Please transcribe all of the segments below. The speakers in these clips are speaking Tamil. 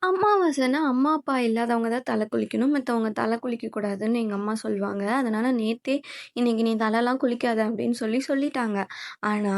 அமாவாசைன்னா அம்மா, அப்பா இல்லாதவங்க தான் தலை குளிக்கணும். மத்தவங்க தலை குளிக்கக்கூடாதுன்னு எங்க அம்மா சொல்லுவாங்க. அதனால நேத்தே "இன்னைக்கு நீ தலைலாம் குளிக்காத" அப்படின்னு சொல்லிட்டாங்க. ஆனா,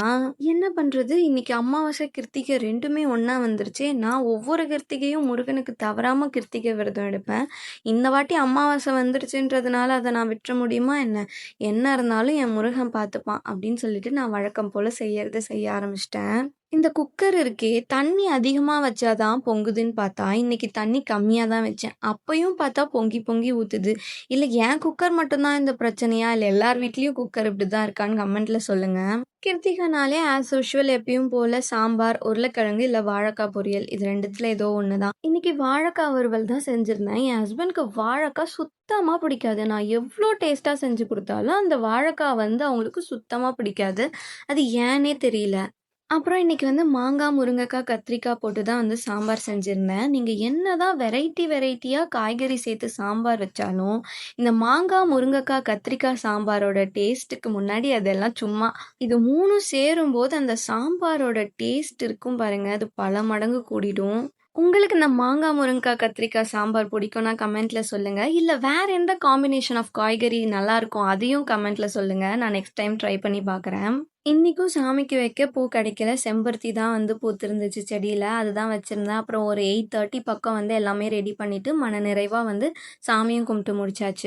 என்ன பண்றது? இன்னைக்கு அமாவாசை, கிருத்திகை 2மே ஒண்ணா வந்துருச்சே! நான் ஒவ்வொரு கிருத்திகையும் முருகனுக்கு தவறாம கிருத்திகை விரதம் எடுப்பேன். இந்த வாட்டி அமாவாசை வந்துருச்சுன்றதுனால அத நான் விட்டுற முடியுமா என்ன? என்ன இருந்தாலும் என் முருகன் பார்த்துப்பான் அப்படின்னு சொல்லிட்டு நான் வழக்கம் போல செய்யறத செய்ய ஆரம்பிச்சுட்டேன். இந்த குக்கர் இருக்கே, தண்ணி அதிகமா வச்சா தான் பொங்குதுன்னு பார்த்தா, இன்னைக்கு தண்ணி கம்மியா தான் வச்சேன். அப்பயும் பார்த்தா பொங்கி பொங்கி ஊத்துது. இல்ல என் குக்கர் மட்டும் தான் இந்த பிரச்சனையா? இல்ல எல்லார் வீட்லயும் குக்கர் இப்படிதான் இருக்கான்னு கமெண்ட்ல சொல்லுங்க. கிருத்திகைனாலே ஆஸ் யூசுவல் எப்பயும் போல சாம்பார், உருளைக்கிழங்கு இல்ல வாழைக்காய் பொரியல். இது 2த்துல ஏதோ ஒண்ணு தான். இன்னைக்கு வாழைக்காய் வறுவல் தான் செஞ்சிருந்தேன். என் ஹஸ்பண்ட்க்கு வாழைக்காய் சுத்தமா பிடிக்காது. நான் எவ்ளோ டேஸ்ட்டா செஞ்சு குடுத்தாலும், அந்த வாழைக்காய் வந்து அவங்களுக்கு சுத்தமா பிடிக்காது. அது ஏன்னே தெரியல. அப்புறம் இன்னைக்கு வந்து மாங்காய், முருங்கைக்காய், கத்திரிக்காய் போட்டு தான் வந்து சாம்பார் செஞ்சிருந்தேன். நீங்க என்னதான் வெரைட்டியா காய்கறி சேர்த்து சாம்பார் வச்சாலும், இந்த மாங்காய், முருங்கைக்காய், கத்திரிக்காய் சாம்பாரோட டேஸ்ட்டுக்கு முன்னாடி அதெல்லாம் சும்மா. இது 3ம் சேரும்போது அந்த சாம்பாரோட டேஸ்ட் இருக்கும் பாருங்க, அது பல மடங்கு கூடிடும். உங்களுக்கு இந்த மாங்காய், முருங்கைக்காய், கத்திரிக்காய் சாம்பார் பிடிக்கும்னா கமெண்ட்ல சொல்லுங்க. இல்ல வேற எந்த காம்பினேஷன் ஆஃப் காய்கறி நல்லாருக்கும் அதையும் கமெண்ட்ல சொல்லுங்க. நான் நெக்ஸ்ட் டைம் ட்ரை பண்ணி பார்க்குறேன். இன்னைக்கும் சாமிக்கு வைக்க பூ கிடைக்கல. செம்பருத்தி தான் வந்து பூத்திருந்துச்சு செடியில. அதுதான் வச்சிருந்தேன். அப்புறம் ஒரு 8:30 பக்கம் வந்து எல்லாமே ரெடி பண்ணிட்டு, மனநிறைவா வந்து சாமியும் கும்பிட்டு முடிச்சாச்சு.